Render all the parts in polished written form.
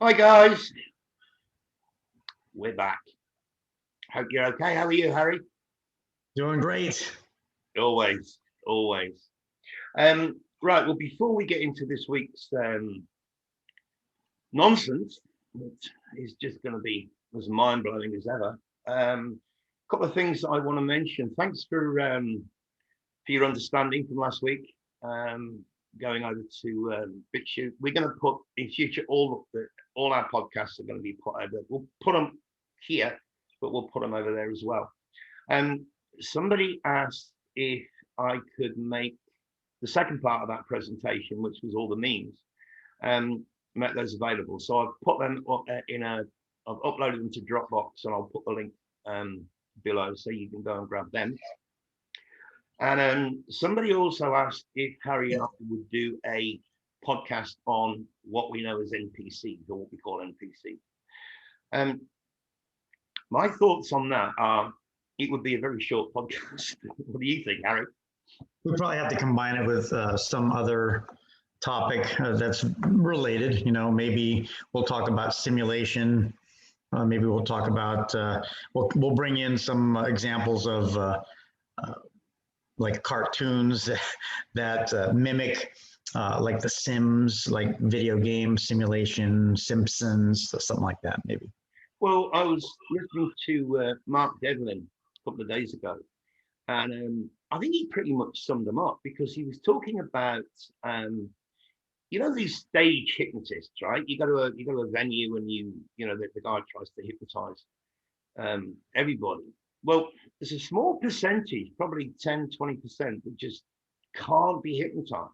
Hi guys, we're back. Hope you're okay. How are you, Harry? Doing great. Always, always. Right. Well, before we get into this week's nonsense, which is just going to be as mind blowing as ever. A couple of things that I want to mention. Thanks for your understanding from last week. Going over to BitChute. We're going to put in future all our podcasts are going to be put over. We'll put them here, but we'll put them over there as well. Somebody asked if I could make the second part of that presentation, which was all the memes, make those available. So I've put them I've uploaded them to Dropbox, and I'll put the link below so you can go and grab them. And somebody also asked if Harry and I would do a podcast on what we know as NPCs, or what we call NPCs. My thoughts on that are it would be a very short podcast. What do you think, Harry? We probably have to combine it with some other topic that's related. Maybe we'll talk about simulation. Maybe we'll talk about, we'll bring in some examples of like cartoons that mimic like The Sims, like video game simulation, Simpsons, something like that, maybe. Well, I was listening to Mark Devlin a couple of days ago, and I think he pretty much summed them up, because he was talking about these stage hypnotists, right? You go to a venue, and the guy tries to hypnotize everybody. Well, there's a small percentage, probably 10-20%, that just can't be hypnotized.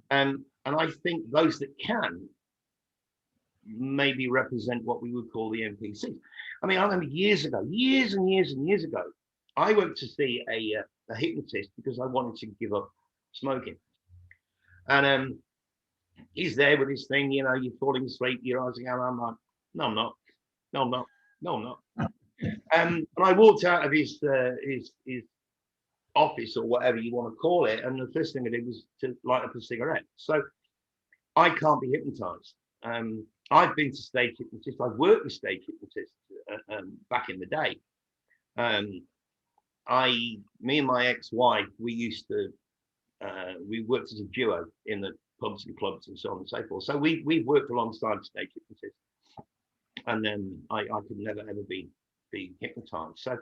And I think those that can maybe represent what we would call the NPCs. I mean, I remember years and years ago, I went to see a hypnotist because I wanted to give up smoking. And he's there with his thing, you're falling asleep, your eyes are going, I'm like, no, I'm not. No, I'm not. No, I'm not. And I walked out of his office, or whatever you want to call it, and the first thing I did was to light up a cigarette. So I can't be hypnotized. I've been to stage hypnotists. I've worked with stage hypnotists back in the day. Me and my ex-wife, we worked as a duo in the pubs and clubs and so on and so forth. So we've worked alongside stage hypnotists, and then I could never ever be hypnotized. So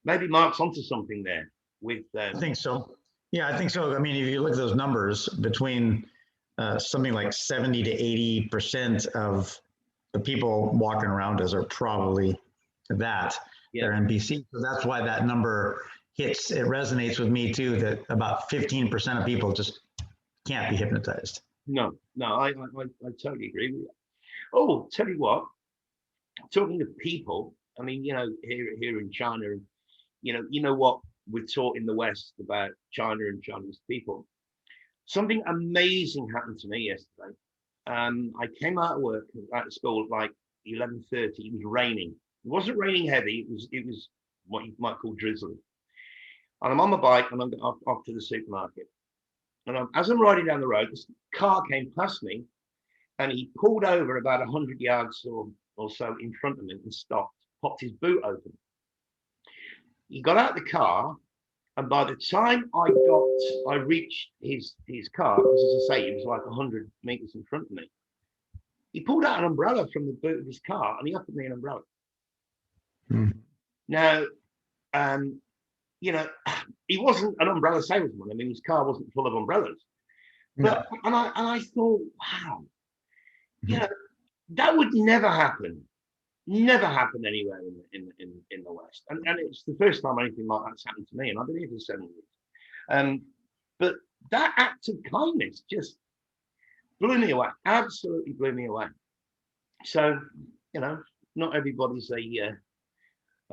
maybe Mark's onto something there with. I think so. Yeah, I think so. I mean, if you look at those numbers, between something like 70 to 80% of the people walking around us are probably that. Yeah. They're NPC. So that's why that number hits. It resonates with me too, that about 15% of people just can't be hypnotized. No, I totally agree with you. Oh, tell you what, talking to people, I mean, here in China, you know what we're taught in the West about China and Chinese people. Something amazing happened to me yesterday. I came out of work, out of school, at like 11:30. It was raining. It wasn't raining heavy. It was what you might call drizzling. And I'm on my bike, and I'm off to the supermarket. And as I'm riding down the road, this car came past me, and he pulled over about 100 yards or so in front of me and stopped, popped his boot open. He got out of the car, and by the time I reached his car, because as I say, it was like 100 meters in front of me, he pulled out an umbrella from the boot of his car, and he offered me an umbrella. Now, he wasn't an umbrella salesman. I mean, his car wasn't full of umbrellas. But and I thought, wow, that would never happen. Never happened anywhere in the West, and it's the first time anything like that's happened to me, and I've been here for 7 years. But that act of kindness just blew me away, absolutely blew me away. So not everybody's a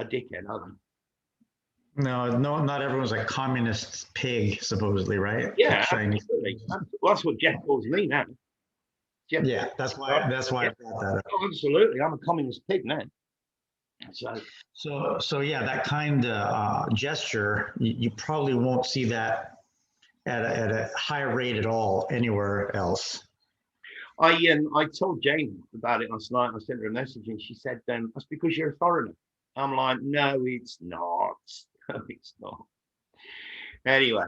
dickhead, are they? No, not everyone's a communist pig, supposedly, right? Yeah, absolutely. Well, that's what Jeff calls me now. Jeff, yeah, that's why I brought that up. Oh, absolutely, I'm a communist pig now. So yeah, that kind of gesture, you probably won't see that at a high rate at all anywhere else. I told Jane about it last night. I sent her a message, and she said, "That's because you're a foreigner." I'm like, "No, it's not. No, it's not." Anyway,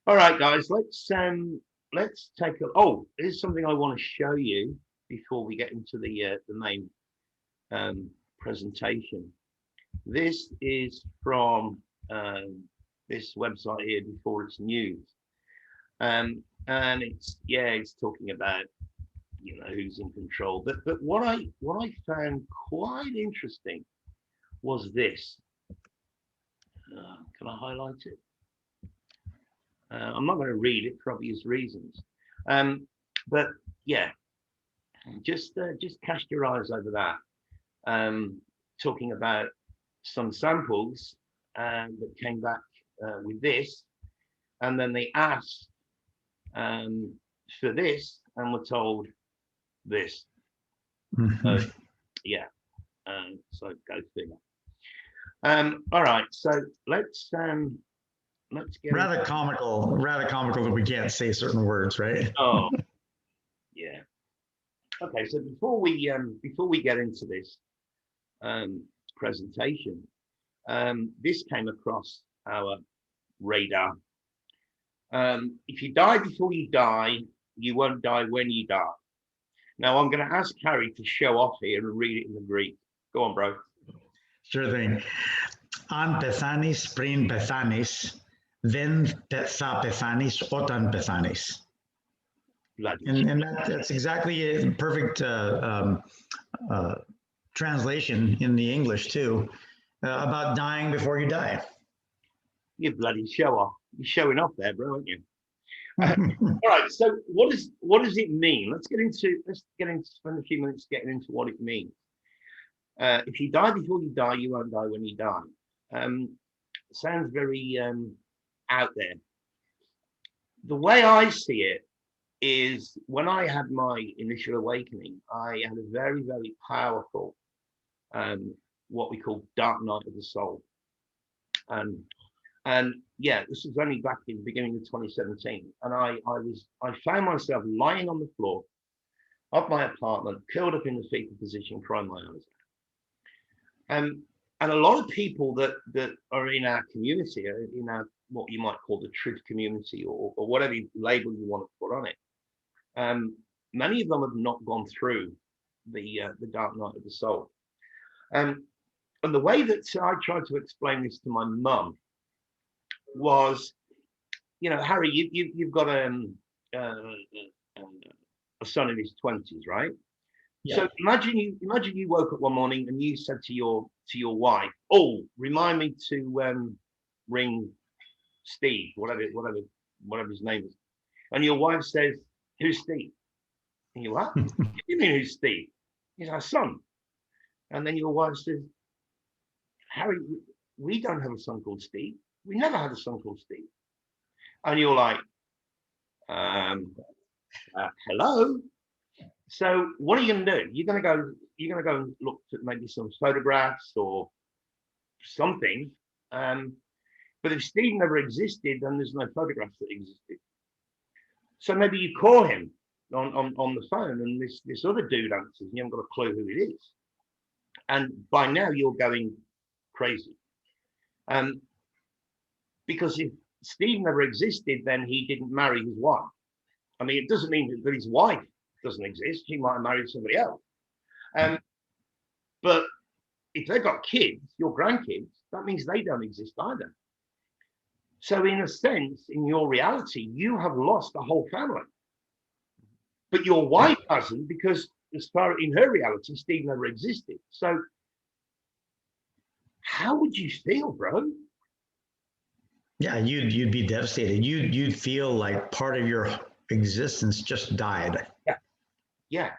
all right, guys, let's take a. Oh, here's something I want to show you before we get into the main presentation. This is from this website here before it's news, and it's talking about who's in control. But what I found quite interesting was this. Can I highlight it? I'm not going to read it for obvious reasons, but yeah, just cast your eyes over that. Talking about some samples that came back with this, and then they asked for this, and were told this. So yeah, so go figure. All right, so let's get rather comical that we can't say certain words, right? Oh, yeah. Okay, so before we get into this presentation, this came across our radar. If you die before you die, you won't die when you die. Now I'm going to ask Harry to show off here and read it in the Greek. Go on, bro. Sure thing. Αν πεθάνεις πριν πεθάνεις, δεν θα πεθάνεις όταν πεθάνεις. And that's exactly a perfect translation in the English too, about dying before you die. You bloody show off. You're showing off there, bro, aren't you? All right. So what does it mean? Let's spend a few minutes getting into what it means. If you die before you die, you won't die when you die. Sounds very out there. The way I see it is, when I had my initial awakening, I had a very, very powerful, what we call dark night of the soul. And yeah, this was only back in the beginning of 2017. And I found myself lying on the floor of my apartment, curled up in the fetal position, crying my eyes out. And a lot of people that are in our community, in our what you might call the truth community, or whatever label you want to put on it, many of them have not gone through the dark night of the soul. And the way that I tried to explain this to my mum was, Harry, you've got a son in his 20s, right? Yeah. So imagine you woke up one morning and you said to your wife, "Oh, remind me to ring Steve, whatever his name is," and your wife says, "Who's Steve?" And you're like, "What do you mean, who's Steve? He's our son." And then your wife says, "Harry, we don't have a son called Steve. We never had a son called Steve." And you're like, hello. So what are you going to do? You're going to go and look at maybe some photographs or something. But if Steve never existed, then there's no photographs that existed. So maybe you call him on the phone, and this other dude answers, and you haven't got a clue who it is. And by now you're going crazy. Because if Steve never existed, then he didn't marry his wife. I mean, it doesn't mean that his wife doesn't exist. He might have married somebody else. But if they've got kids, your grandkids, that means they don't exist either. So in a sense, in your reality, you have lost the whole family. But your wife hasn't, because as far in her reality, Steve never existed. So how would you feel, bro? Yeah, you'd be devastated. You'd feel like part of your existence just died. Yeah.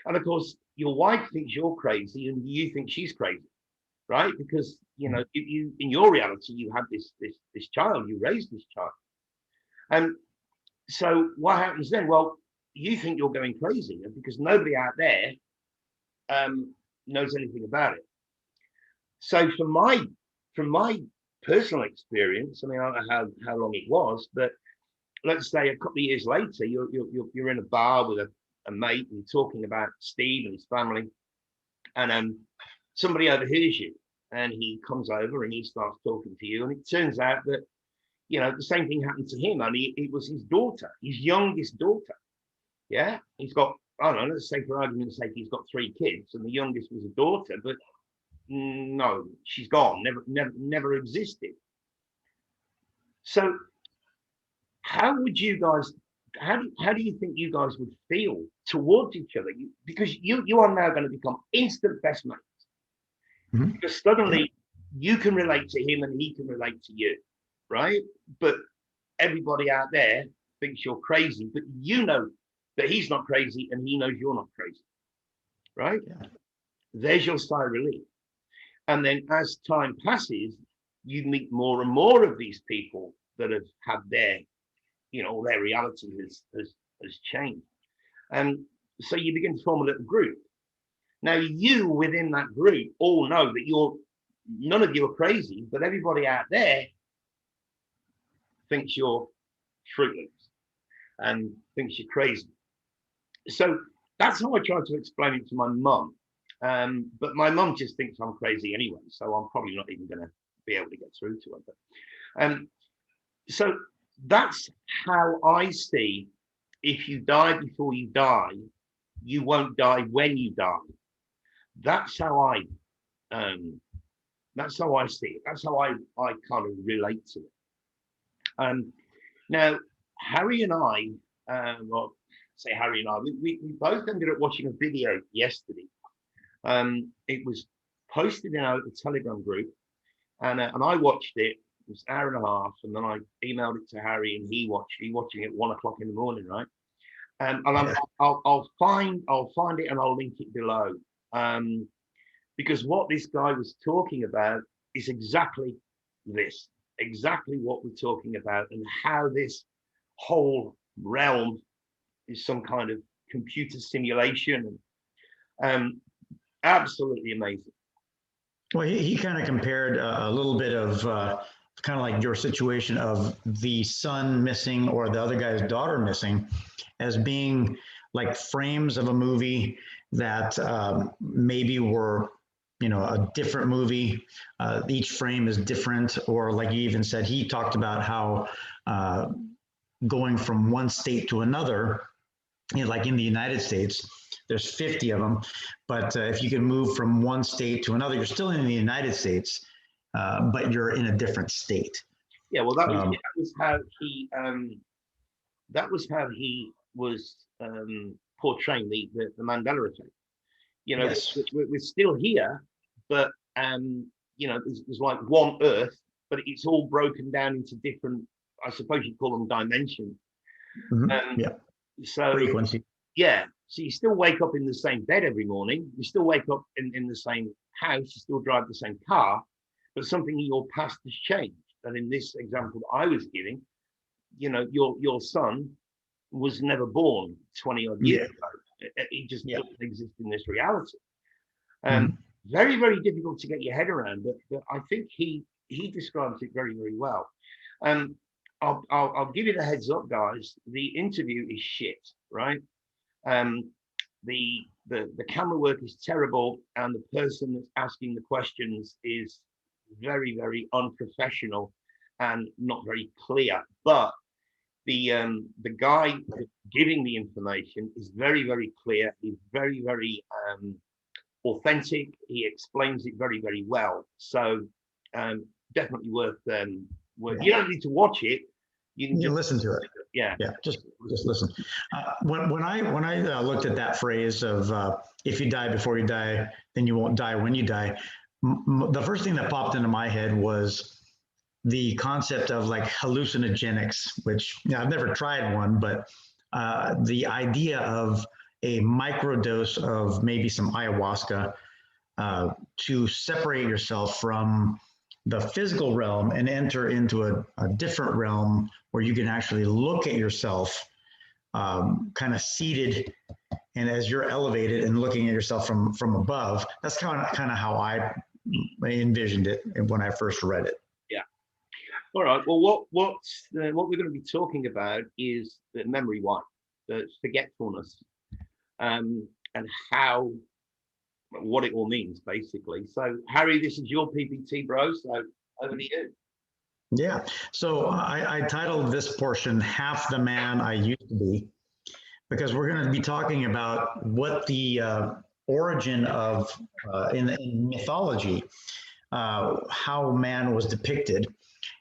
And of course, your wife thinks you're crazy, and you think she's crazy, right? Because you in your reality, you had this child, you raised this child, and so what happens then? Well, you think you're going crazy because nobody out there knows anything about it. So from my personal experience, I mean, I don't know how long it was, but let's say a couple of years later, you're in a bar with a a mate and talking about Steve and his family, and somebody overhears you, and he comes over and he starts talking to you, and it turns out that the same thing happened to him, only it was his daughter, his youngest daughter. Yeah, he's got, I don't know, let's say for argument's sake, he's got 3 kids, and the youngest was a daughter, but no, she's gone, never existed. So how would you guys, how do you think you guys would feel towards each other? Because you are now going to become instant best mates. Mhm. Because suddenly you can relate to him and he can relate to you, right? But everybody out there thinks you're crazy, but you know that he's not crazy and he knows you're not crazy, right? Yeah. There's your sigh of relief. And then as time passes, you meet more and more of these people that have had their, their reality has changed. And so you begin to form a little group. Now, you within that group all know that none of you are crazy, but everybody out there thinks you're Fruit Loops and thinks you're crazy. So that's how I tried to explain it to my mum. But my mum just thinks I'm crazy anyway, so I'm probably not even going to be able to get through to her. But, so that's how I see, if you die before you die, you won't die when you die. That's how I see it. That's how I kind of relate to it. Now, Harry and I, well, say Harry and I, we both ended up watching a video yesterday. It was posted in our Telegram group, and I watched it. It was an hour and a half, and then I emailed it to Harry, and he watching it at 1 o'clock in the morning, right? And I'll find it and I'll link it below. Because what this guy was talking about is exactly what we're talking about, and how this whole realm is some kind of computer simulation. Absolutely amazing. Well, he kind of compared a little bit of kind of like your situation of the son missing or the other guy's daughter missing as being like frames of a movie that maybe were, a different movie. Each frame is different, or like you even said, he talked about how going from one state to another, like in the United States, there's 50 of them, but if you can move from one state to another, you're still in the United States, but you're in a different state. Yeah, well, that was how he was portraying the Mandela effect. Yes. We're still here, but there's like one Earth, but it's all broken down into different, I suppose you'd call them dimensions. Mm-hmm. Yeah. So frequency. Yeah. So you still wake up in the same bed every morning. You still wake up in the same house. You still drive the same car, but something in your past has changed. And in this example that I was giving, your son was never born 20 odd years ago. He just doesn't exist in this reality. Very, very difficult to get your head around, but I think he describes it very, very well. I'll give you the heads up, guys. The interview is shit, right? The camera work is terrible, and the person that's asking the questions is very, very unprofessional and not very clear. But the guy giving the information is very, very clear. He's very, very authentic. He explains it very, very well. So definitely worth. You don't need to watch it. You can just listen to it. Yeah. Just listen. When I looked at that phrase of if you die before you die, then you won't die when you die. The first thing that popped into my head was the concept of like hallucinogenics, which I've never tried one, but the idea of a microdose of maybe some ayahuasca to separate yourself from the physical realm and enter into a different realm where you can actually look at yourself kind of seated, and as you're elevated and looking at yourself from above. That's kind of how I envisioned it when I first read it. Yeah. All right. Well, what we're going to be talking about is the memory wipe, the forgetfulness. and how what it all means, basically. So, Harry, this is your PPT, bro. So, over to you. Yeah. So I titled this portion "Half the Man I Used to Be," because we're going to be talking about what the origin of in mythology, how man was depicted.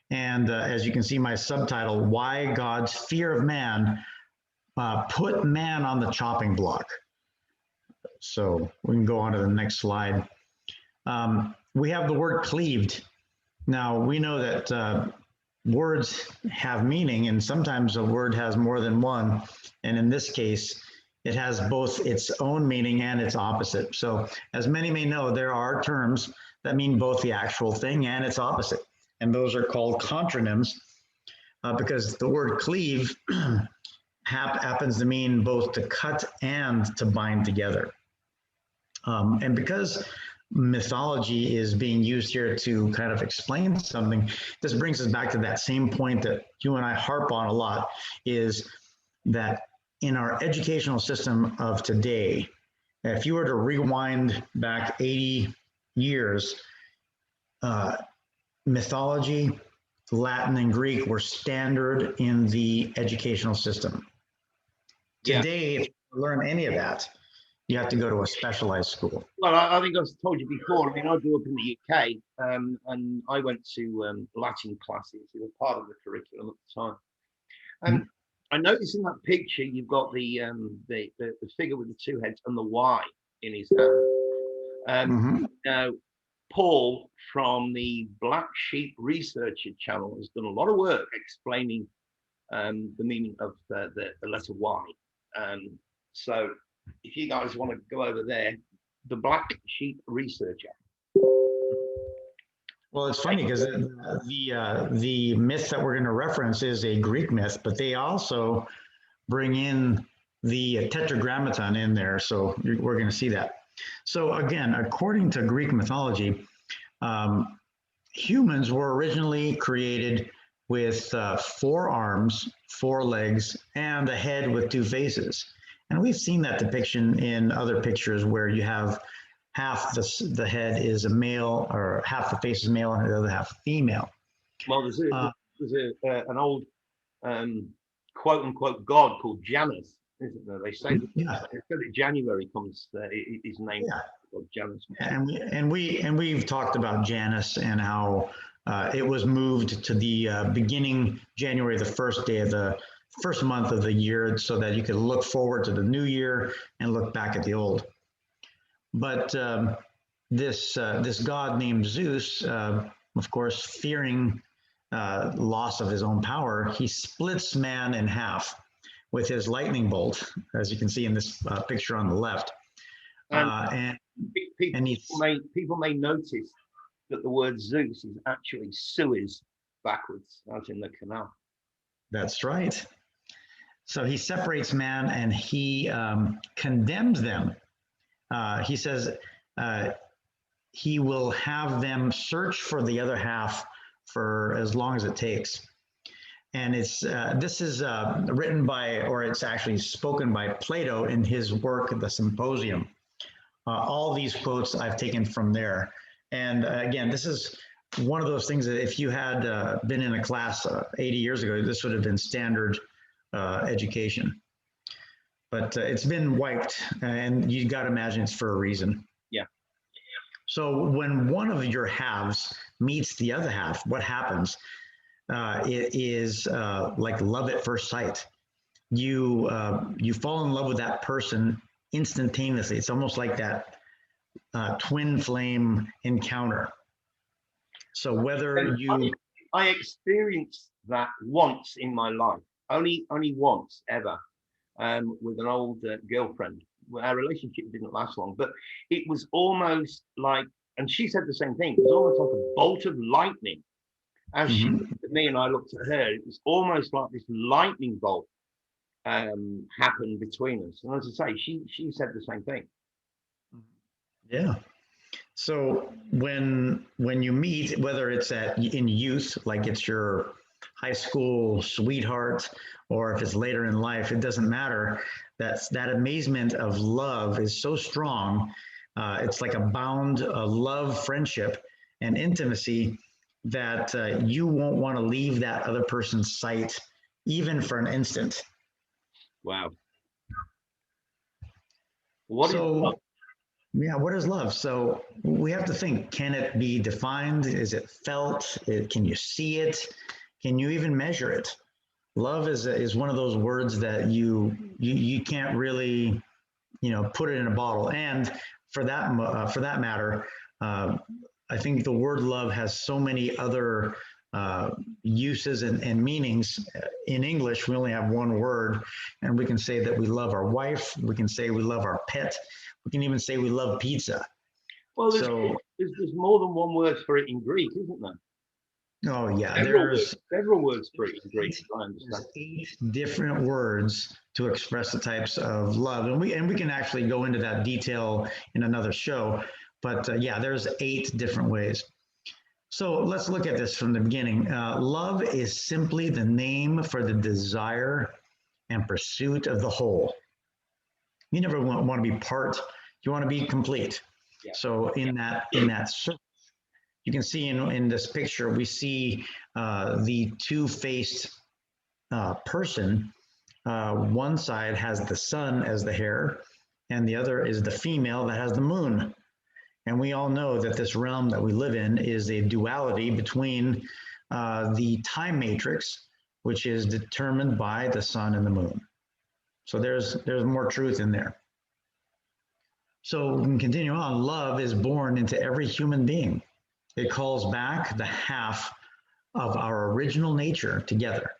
And as you can see, my subtitle, Why God's Fear of Man Put Man on the Chopping Block. So we can go on to the next slide. We have the word cleaved. Now, we know that words have meaning, and sometimes a word has more than one. And in this case, it has both its own meaning and its opposite. So as many may know, there are terms that mean both the actual thing and its opposite. And those are called contronyms because the word cleave happens to mean both to cut and to bind together. And because mythology is being used here to kind of explain something, this brings us back to that same point that you and I harp on a lot, is that in our educational system of today, if you were to rewind back 80 years, mythology, Latin and Greek were standard in the educational system. Today, if you learn any of that, you have to go to a specialized school. Well, I think I've told you before. I mean, I grew up in the UK, and I went to Latin classes. It was part of the curriculum at the time. And I noticed in that picture you've got the figure with the two heads and the Y in his hand. Now, Paul from the Black Sheep Researcher channel has done a lot of work explaining the meaning of the letter Y. So if you guys want to go over there, the Black Sheep Researcher. Well, it's funny because the myth that we're going to reference is a Greek myth, but they also bring in the tetragrammaton in there. So we're going to see that. So again, according to Greek mythology, humans were originally created with 4 arms, 4 legs, and a head with 2 faces. And we've seen that depiction in other pictures where you have half the head is a male, or half the face is male and the other half female. Well, there's an old quote unquote god called Janus, isn't there? They say that January comes, his name called Janus. And we've talked about Janus and how it was moved to the beginning January, the first day of the first month of the year, so that you could look forward to the new year and look back at the old. But this god named Zeus, of course, fearing loss of his own power, he splits man in half with his lightning bolt, as you can see in this picture on the left. And people may notice that the word Zeus is actually Suez backwards, out in the canal. That's right. So he separates man and he condemns them. He says he will have them search for the other half for as long as it takes. And it's this is written by, or it's actually spoken by Plato in his work, The Symposium. All these quotes I've taken from there. And again, this is one of those things that if you had been in a class 80 years ago, this would have been standard education. But it's been wiped, and you got to imagine it's for a reason. Yeah. So when one of your halves meets the other half, what happens? It is like love at first sight. You fall in love with that person instantaneously. It's almost like that twin flame encounter. So whether I experienced that once in my life, only once ever, with an old girlfriend. Our relationship didn't last long, but it was almost like, and she said the same thing, it was almost like a bolt of lightning. As she looked at me and I looked at her, it was almost like this lightning bolt happened between us. And as I say, she said the same thing. Yeah. So when you meet, whether it's in youth, like it's your high school sweetheart or if it's later in life, it doesn't matter. That amazement of love is so strong. It's like a bound love, friendship, and intimacy that you won't want to leave that other person's sight even for an instant. Wow. What is So, yeah, what is love? So we have to think, can it be defined? Is it felt? Can you see it? Can you even measure it? Love is one of those words that you can't really, put it in a bottle. And for that matter, uh, I think the word love has so many other uses and meanings. In English, we only have one word, and we can say that we love our wife. We can say we love our pet. We can even say we love pizza. well? So, There's more than one word for it in Greek, isn't there? oh yeah, Several words for it in Greek, as I there's understand. 8 different words to express the types of love, and we can actually go into that detail in another show. But yeah, there's 8 different ways. So let's look at this from the beginning. Love is simply the name for the desire and pursuit of the whole. You never want to be part. You want to be complete. Yeah. So in that circle, you can see in this picture, we see the two-faced person. One side has the sun as the hair, and the other is the female that has the moon. And we all know that this realm that we live in is a duality between the time matrix, which is determined by the sun and the moon. So there's more truth in there. So we can continue on. Love is born into every human being. It calls back the half of our original nature together.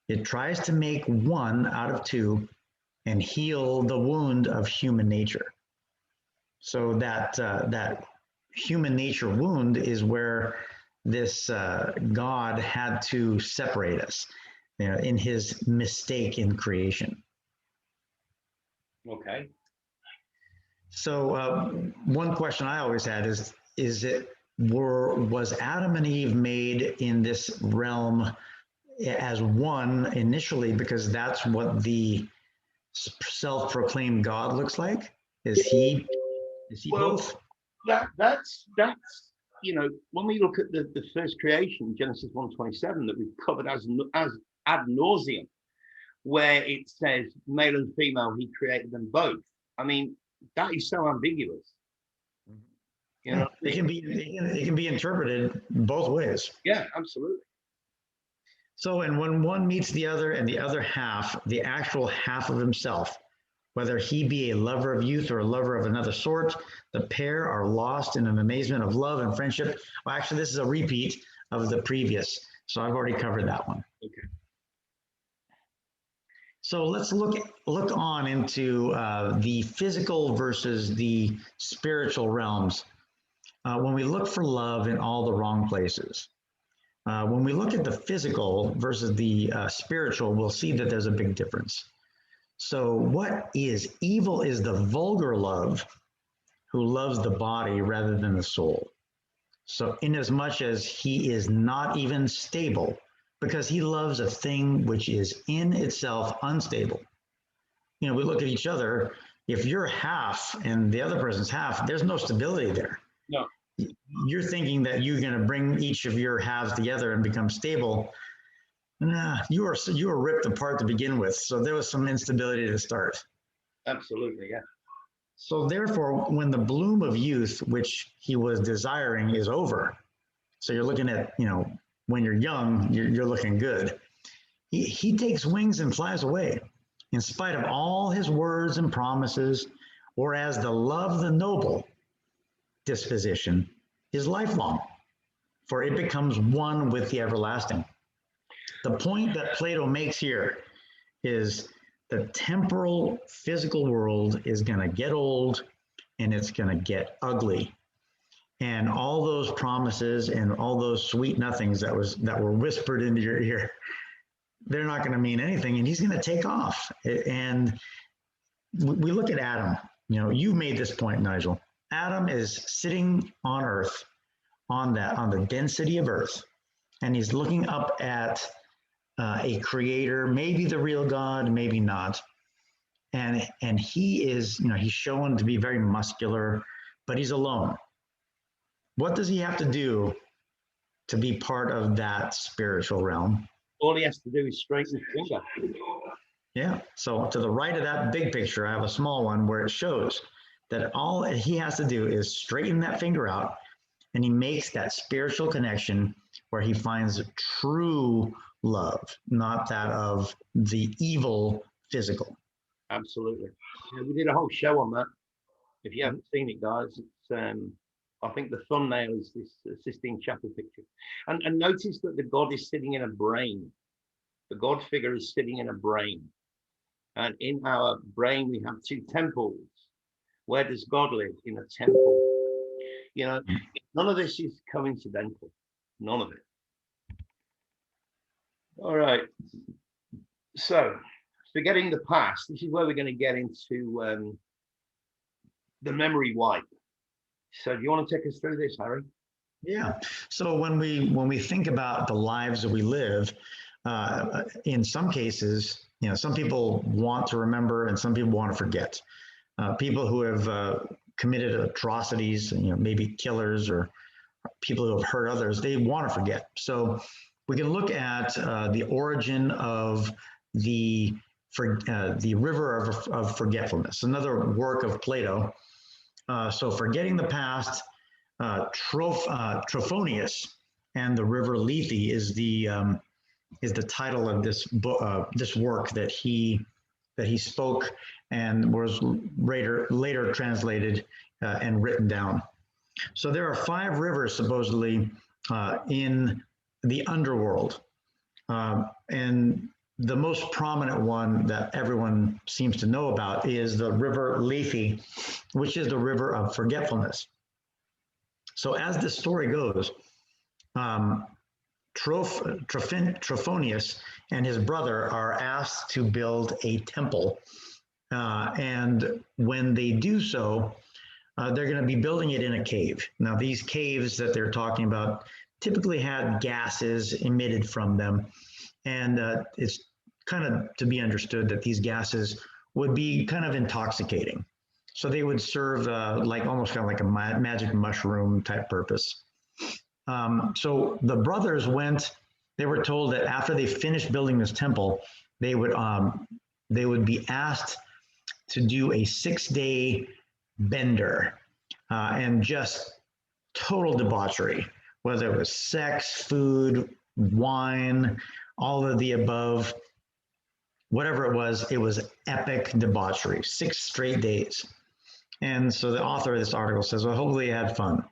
It tries to make one out of two and heal the wound of human nature. So that human nature wound is where this God had to separate us, in his mistake in creation. Okay. So one question I always had was Adam and Eve made in this realm as one initially because that's what the self-proclaimed God looks like? Is he Well, both? that's when we look at the first creation, Genesis 1:27, that we've covered as ad nauseum, where it says male and female, he created them both. I mean, that is so ambiguous. You know, It can be interpreted both ways. yeah, absolutely. So, and when one meets the other and the other half, the actual half of himself, whether he be a lover of youth or a lover of another sort, the pair are lost in an amazement of love and friendship. Well, actually, this is a repeat of the previous, so I've already covered that one. Okay. So let's look on into the physical versus the spiritual realms. When we look for love in all the wrong places, when we look at the physical versus the spiritual, we'll see that there's a big difference. So what is evil is the vulgar love who loves the body rather than the soul. So inasmuch as he is not even stable, because he loves a thing which is in itself unstable. We look at each other. If you're half and the other person's half, there's no stability there. No. You're thinking that you're going to bring each of your halves together and become stable. Nah, you were ripped apart to begin with, so there was some instability to start. Absolutely, yeah. So therefore, when the bloom of youth, which he was desiring, is over, so you're looking at, when you're young, you're looking good. He takes wings and flies away, in spite of all his words and promises, whereas the love of the noble disposition is lifelong, for it becomes one with the everlasting. The point that Plato makes here is the temporal physical world is going to get old and it's going to get ugly. And all those promises and all those sweet nothings that were whispered into your ear, they're not going to mean anything, and he's going to take off. And we look at Adam. You made this point, Nigel. Adam is sitting on Earth, on the density of Earth, and he's looking up at a creator, maybe the real God, maybe not. And he is, he's shown to be very muscular, but he's alone. What does he have to do to be part of that spiritual realm? All he has to do is straighten his finger. Yeah. So to the right of that big picture, I have a small one where it shows that all he has to do is straighten that finger out, and he makes that spiritual connection where he finds true love, not that of the evil physical. Absolutely. Yeah, we did a whole show on that. If you haven't seen it, guys, it's I think the thumbnail is this Sistine Chapel picture. And notice that the God is sitting in a brain. The God figure is sitting in a brain. And in our brain, we have two temples. Where does God live? In a temple. None of this is coincidental. None of it. All right. So, forgetting the past, this is where we're going to get into the memory wipe. So do you want to take us through this, Harry? Yeah. So when we think about the lives that we live, in some cases, some people want to remember and some people want to forget. People who have committed atrocities, maybe killers or people who have hurt others, they want to forget. So we can look at the origin of the river of forgetfulness, another work of Plato. So forgetting the past, Trophonius and the river Lethe is the title of this book, this work that he spoke and was later translated and written down. So there are 5 rivers supposedly in the underworld, and the most prominent one that everyone seems to know about is the river Lethe, which is the river of forgetfulness. So as the story goes, Trophonius and his brother are asked to build a temple. And when they do so, they're going to be building it in a cave. Now, these caves that they're talking about typically had gases emitted from them. And it's kind of to be understood that these gases would be kind of intoxicating. So they would serve almost kind of like a magic mushroom type purpose. So the brothers they were told that after they finished building this temple, they would be asked to do a 6-day bender and just total debauchery, whether it was sex, food, wine, all of the above, whatever it was epic debauchery, 6 straight days. And so the author of this article says, well, hopefully you had fun.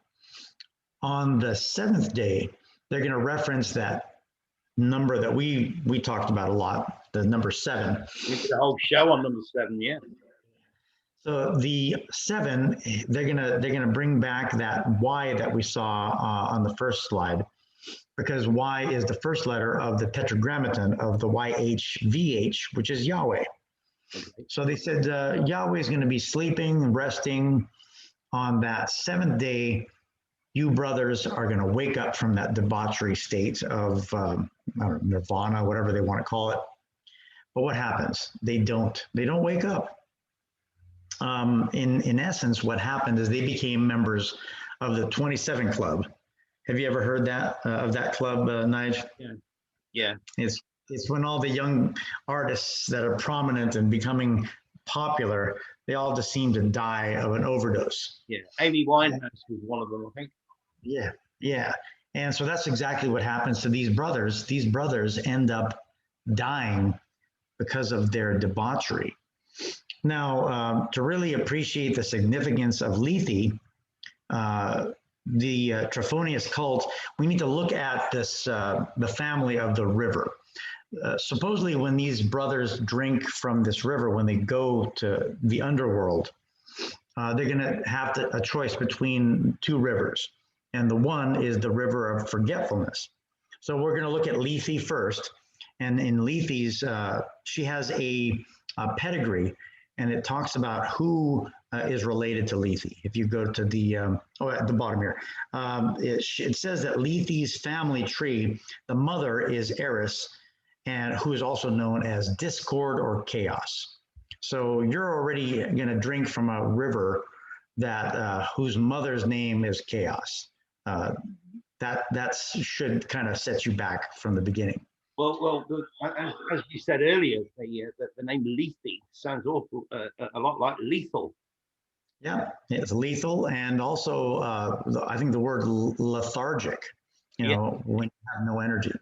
On the 7th day, they're going to reference that number that we talked about a lot, the number 7. We did a whole show on number 7, yeah. So the 7, they're gonna bring back that Y that we saw on the first slide, because Y is the first letter of the tetragrammaton of the YHVH, which is Yahweh. Okay. So they said Yahweh is going to be sleeping and resting on that 7th day. You brothers are going to wake up from that debauchery state of nirvana, whatever they want to call it. But what happens? They don't wake up. In essence, what happened is they became members of the 27 Club. Have you ever heard that of that club, Nige? Yeah. It's when all the young artists that are prominent and becoming popular, they all just seem to die of an overdose. Yeah, Amy Winehouse was one of them, I think. Yeah. And so that's exactly what happens to these brothers. These brothers end up dying because of their debauchery. Now, to really appreciate the significance of Lethe, the Trophonius cult, we need to look at this, the family of the river. Supposedly, when these brothers drink from this river, when they go to the underworld, they're going to have a choice between 2 rivers. And the one is the river of forgetfulness. So we're going to look at Lethe first. And in Lethe's, she has a pedigree, and it talks about who is related to Lethe. If you go to the at the bottom here, it says that Lethe's family tree, the mother is Eris, and who is also known as discord or chaos. So you're already going to drink from a river that whose mother's name is chaos. That should kind of set you back from the beginning. Well, as you said earlier, the name Lethe sounds awful, a lot like lethal. Yeah, it's lethal, and also I think the word lethargic. You know, when you have no energy.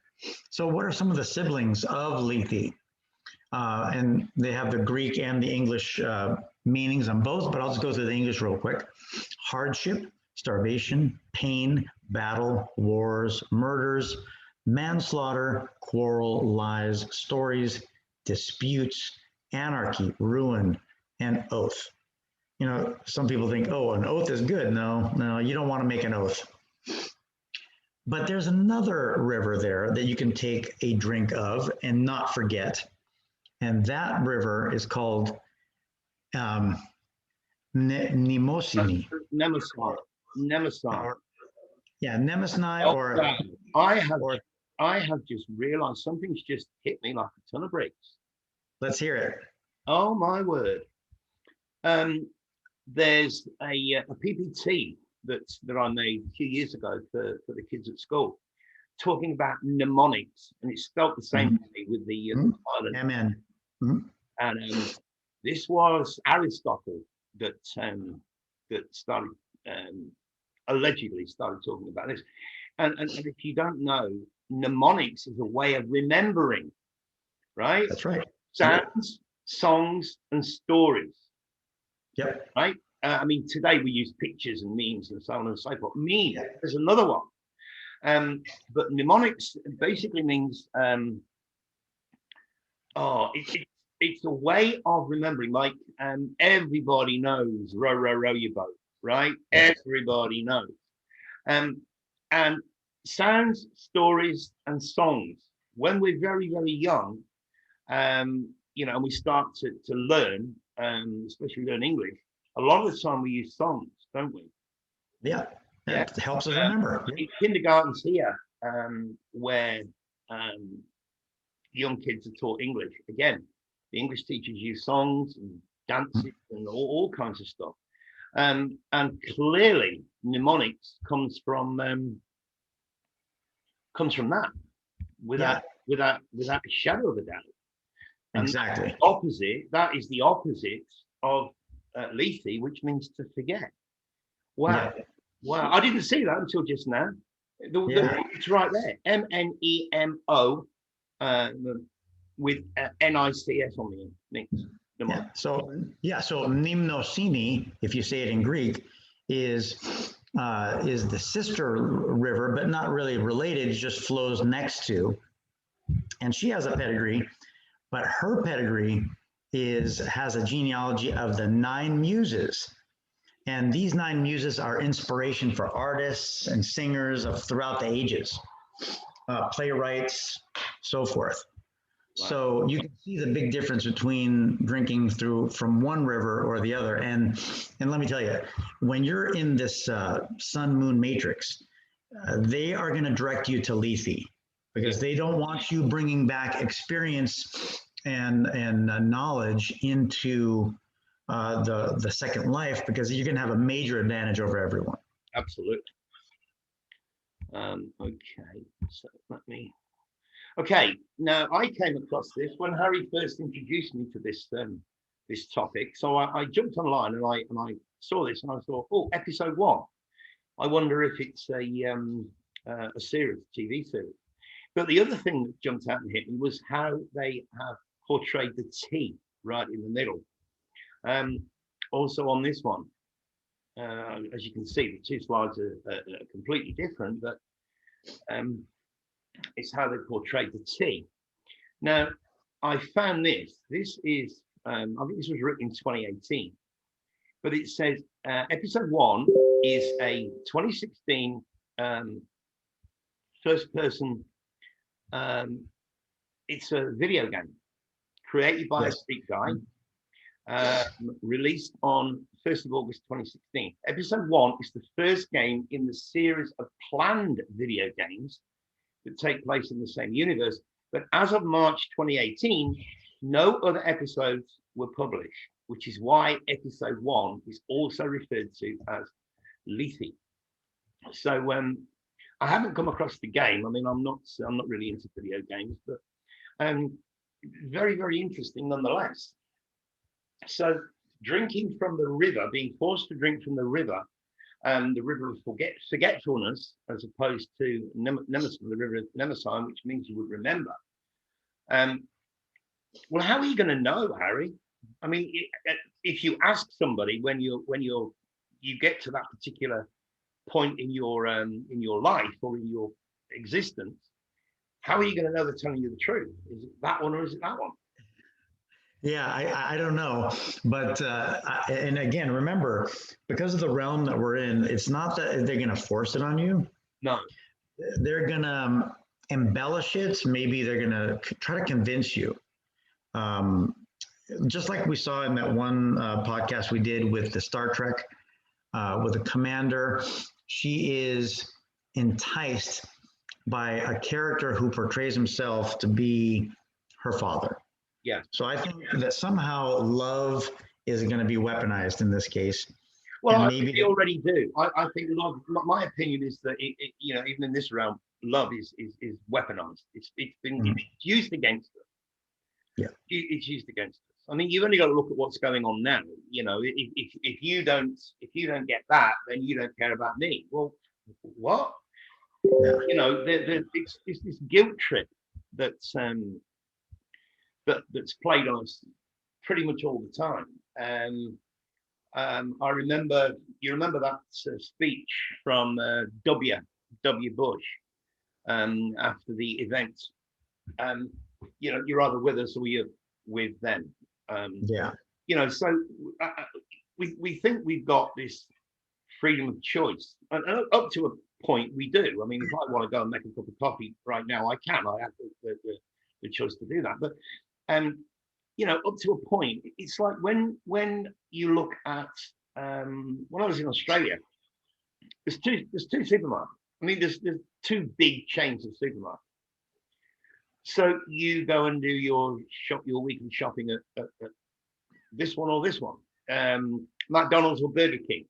So, what are some of the siblings of Lethe? And they have the Greek and the English meanings on both, but I'll just go through the English real quick. Hardship, starvation, pain, battle, wars, murders, manslaughter, quarrel, lies, stories, disputes, anarchy, ruin, and oath. You know, some people think, oh, an oath is good. No, you don't want to make an oath. But there's another river there that you can take a drink of and not forget. And that river is called Mnemosyne. Mnemosyne. Yeah, Mnemosyne or I have just realized something's just hit me like a ton of bricks. Let's hear it. Oh my word. There's a PPT that I made a few years ago for the kids at school, talking about mnemonics, and it's spelled the same way with the island. Amen. And this was Aristotle that started allegedly started talking about this. And if you don't know, mnemonics is a way of remembering, right? That's right. Sounds, songs, and stories. Yep. Right. I mean, today we use pictures and memes and so on and so forth. There's another one. But mnemonics basically means it's a way of remembering. Like everybody knows row, row, row your boat, right? Everybody knows. And sounds, stories, and songs. When we're very, very young, you know, and we start to learn, especially learn English, a lot of the time we use songs, don't we? Yeah, it helps us remember. Kindergartens here, where young kids are taught English. Again, the English teachers use songs and dances and all kinds of stuff. And clearly, mnemonics comes from that, without a shadow of a doubt. And exactly. That is the opposite of Lethe, which means to forget. Wow. Yeah. Wow. I didn't see that until just now. It's right there. Mnemo with NICS on the links. So Mnemosyne, if you say it in Greek, is the sister river, but not really related, it just flows next to. And she has a pedigree, but her pedigree has a genealogy of the 9 muses. And these 9 muses are inspiration for artists and singers of throughout the ages, playwrights, so forth. Wow. So you can see the big difference between drinking from one river or the other. And let me tell you, when you're in this sun moon matrix, they are going to direct you to Lethe, because they don't want you bringing back experience and knowledge into the second life, because you're going to have a major advantage over everyone. Absolutely. Okay, so Okay, now I came across this when Harry first introduced me to this this topic. So I jumped online and I saw this and I thought, oh, episode 1. I wonder if it's a series, TV series. But the other thing that jumped out and hit me was how they have portrayed the T right in the middle. Also on this one, as you can see, the 2 slides are completely different, but it's how they portrayed the T. Now, I found this. This is, I think this was written in 2018, but it says episode 1 is a 2016 first-person. It's a video game created by a Greek guy, released on 1st of August 2016. Episode 1 is the first game in the series of planned video games that take place in the same universe. But as of March 2018, no other episodes were published, which is why episode 1 is also referred to as Lethe. So I haven't come across the game. I mean, I'm not really into video games, but very, very interesting nonetheless. So drinking from the river, being forced to drink from the river of forgetfulness, as opposed to the river of Nemesis, which means you would remember. Well, how are you going to know, Harry? I mean, if you ask somebody when you get to that particular point in your life or in your existence, how are you going to know they're telling you the truth? Is it that one or is it that one? Yeah, I don't know. But, and again, remember, because of the realm that we're in, it's not that they're going to force it on you. No. They're going to embellish it. Maybe they're going to try to convince you. Just like we saw in that one podcast we did with the Star Trek, with the commander, she is enticed by a character who portrays himself to be her father. Yeah. So I think that somehow love is going to be weaponized in this case. Well, I think they already do. I think love. My opinion is that even in this realm, love is weaponized. It's been used against us. Yeah, it's used against us. I mean, you've only got to look at what's going on now. If you don't get that, then you don't care about me. Well, what? Yeah. It's this guilt trip that's played on us pretty much all the time. I remember, you remember that speech from W. Bush after the event. You're either with us or you're with them. So we think we've got this freedom of choice, and up to a point we do. I mean, if I want to go and make a cup of coffee right now, I can. I have the choice to do that. But up to a point, it's like when you look at when I was in Australia, there's two supermarkets. I mean, there's two big chains of supermarkets. So you go and do your weekly shopping at this one or this one, McDonald's or Burger King,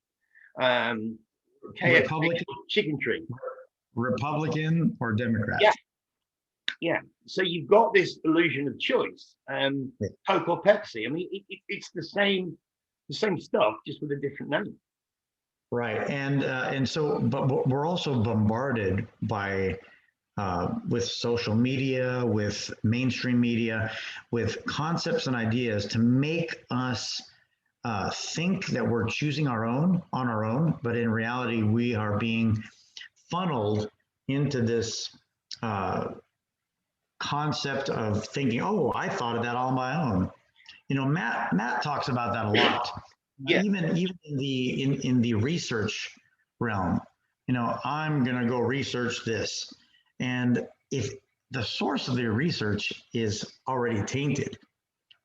KFC, Chicken Tree, Republican or Democrat. Yeah. So you've got this illusion of choice. Coke or Pepsi. I mean, it's the same stuff, just with a different name. Right, and so, but we're also bombarded by. With social media, with mainstream media, with concepts and ideas to make us think that we're choosing on our own, but in reality, we are being funneled into this concept of thinking, oh, I thought of that all on my own. Matt talks about that a lot. Yeah. Even in the research realm, I'm going to go research this. And if the source of your research is already tainted,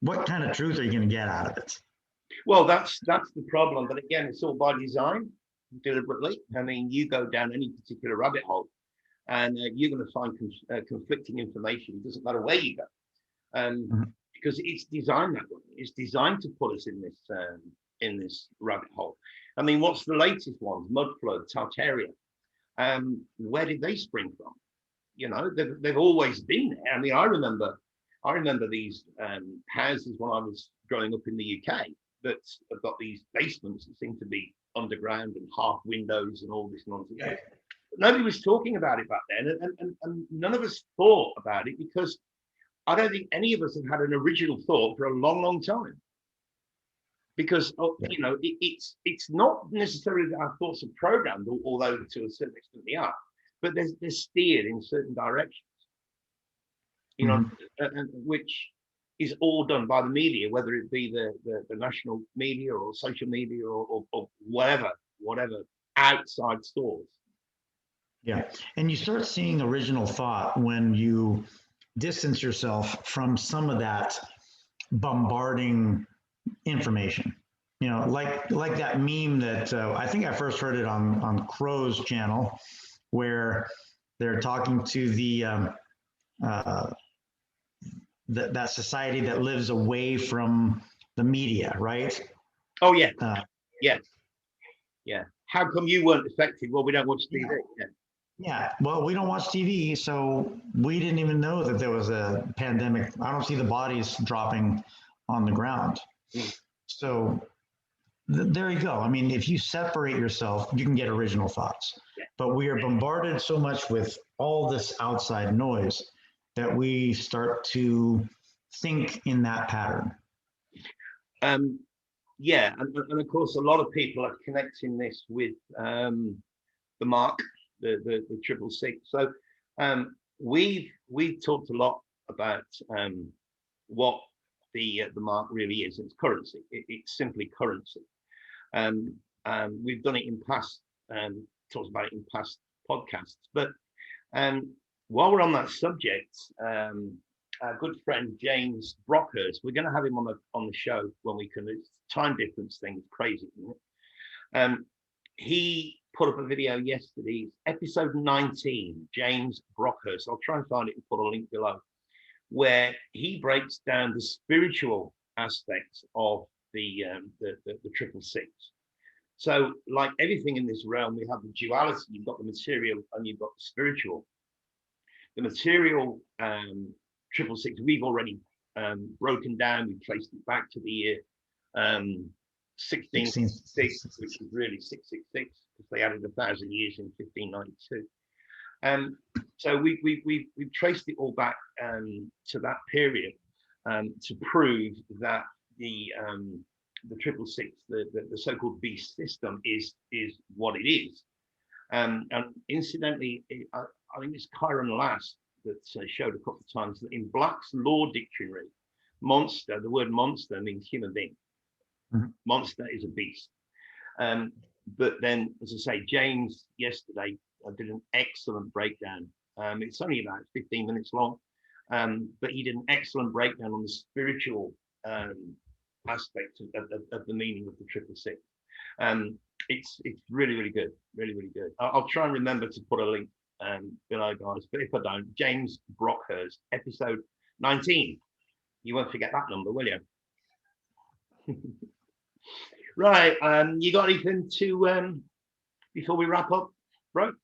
what kind of truth are you going to get out of it? Well, that's the problem. But again, it's all by design, deliberately. I mean, you go down any particular rabbit hole, and you're going to find conflicting information. It doesn't matter where you go, because it's designed that way. It's designed to put us in this rabbit hole. I mean, what's the latest ones? Mudflood, Tartaria. Where did they spring from? They've always been there. I mean, I remember these houses when I was growing up in the UK that have got these basements that seem to be underground and half windows and all this nonsense. Yeah. Nobody was talking about it back then, and none of us thought about it because I don't think any of us have had an original thought for a long, long time. Because it's not necessarily that our thoughts are programmed, although to a certain extent they are. But they're steered in certain directions, and which is all done by the media, whether it be the national media or social media or whatever outside source. Yeah, and you start seeing original thought when you distance yourself from some of that bombarding information. like that meme that I think I first heard it on Crow's channel, where they're talking to the that society that lives away from the media, right? Oh yeah, Uh, yeah, yeah. How come you weren't affected? Well, we don't watch TV. yeah. Yeah. Yeah, well, we don't watch TV, so we didn't even know that there was a pandemic. I don't see the bodies dropping on the ground. Mm. So there you go. I mean, if you separate yourself, you can get original thoughts. Yeah. But we are bombarded so much with all this outside noise that we start to think in that pattern. Yeah, and of course, a lot of people are connecting this with the mark, the 666. So we've talked a lot about what the mark really is. It's currency. It's simply currency. We've done it in past, talked about it in past podcasts. But while we're on that subject, our good friend James Brockhurst, we're going to have him on the show when we can. It's time difference thing is crazy, isn't it? He put up a video yesterday, episode 19. James Brockhurst. I'll try and find it and put a link below, where he breaks down the spiritual aspects of the 666. So, like everything in this realm, we have the duality. You've got the material and you've got the spiritual. The material 666 we've already broken down. We traced it back to the year 1666, which is really 666 because they added 1,000 years in 1592. So we've traced it all back to that period to prove that the 666, the so-called beast system, is what it is. And incidentally, I think it's Kyron Last that showed a couple of times that in Black's Law Dictionary, monster, the word monster means human being. Mm-hmm. Monster is a beast. But then, as I say, James yesterday did an excellent breakdown. It's only about 15 minutes long, but he did an excellent breakdown on the spiritual aspect of the meaning of the 666. It's really, really good, really, really good. I'll try and remember to put a link below, guys, but if I don't, James Brockhurst, episode 19. You won't forget that number, will you? Right, you got anything to before we wrap up, bro?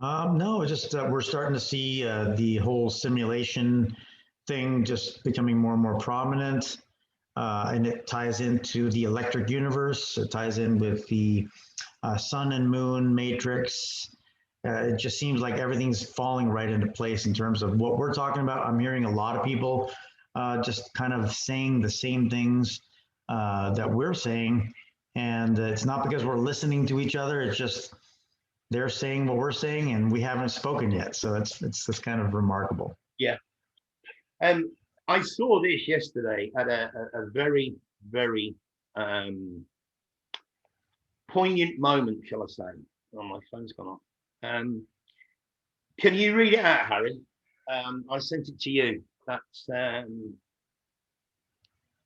No, just we're starting to see the whole simulation thing just becoming more and more prominent, and it ties into the electric universe. It ties in with the sun and moon matrix. It just seems like everything's falling right into place in terms of what we're talking about. I'm hearing a lot of people just kind of saying the same things that we're saying, and it's not because we're listening to each other. It's just they're saying what we're saying, and we haven't spoken yet. So it's kind of remarkable. Yeah. I saw this yesterday at a very, very poignant moment, shall I say? Oh, my phone's gone off. Can you read it out, Harry? I sent it to you. That's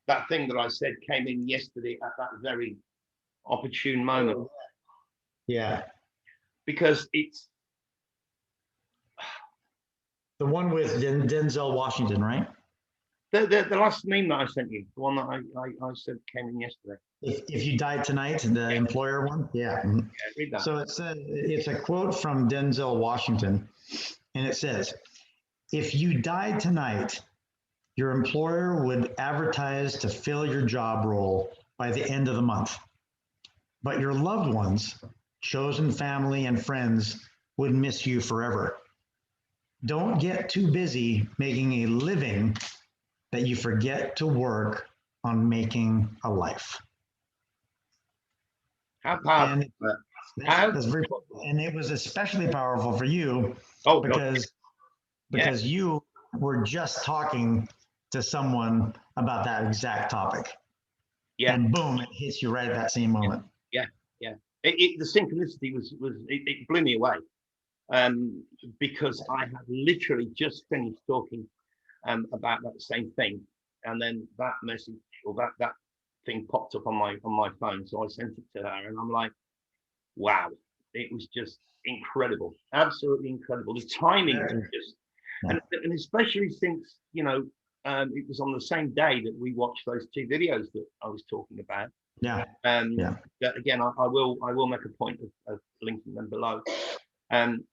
that thing that I said came in yesterday at that very opportune moment. Yeah. Because it's the one with Denzel Washington, right? The last meme that I sent you, the one that I said came in yesterday. If you died tonight, the employer one, yeah. Yeah, read that. So it's a quote from Denzel Washington, and it says, "If you died tonight, your employer would advertise to fill your job role by the end of the month, but your loved ones, chosen family and friends, would miss you forever. Don't get too busy making a living that you forget to work on making a life." How powerful! That's very, and it was especially powerful for you because you were just talking to someone about that exact topic. Yeah. And boom, it hits you right at that same moment. Yeah. The synchronicity was it blew me away. Because I had literally just finished talking about that same thing, and then that message or that thing popped up on my phone, so I sent it to her, and I'm like, wow, it was just incredible, absolutely incredible. The timing was just, and especially since it was on the same day that we watched those 2 videos that I was talking about. That again, I will make a point of linking them below. And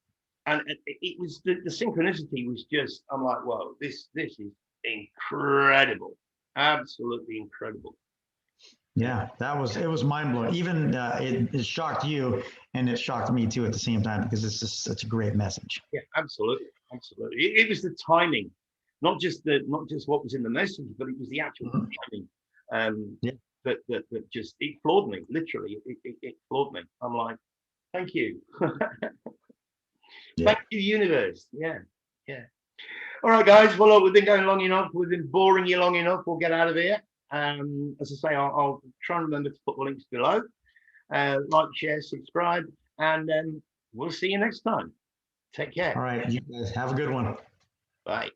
it was the synchronicity was just, I'm like, whoa, this is incredible, absolutely incredible. Yeah, it was mind blowing. Even it shocked you, and it shocked me too at the same time, because it's just such a great message. Yeah, absolutely. It was the timing, not just what was in the message, but it was the actual timing. That just, it floored me. Literally, it floored me. I'm like, thank you. Thank you, universe. Yeah. All right, guys. Well, look, we've been going long enough. We've been boring you long enough. We'll get out of here. As I say, I'll try and remember to put the links below. Like, share, subscribe, and we'll see you next time. Take care. All right, you guys have a good one. Bye.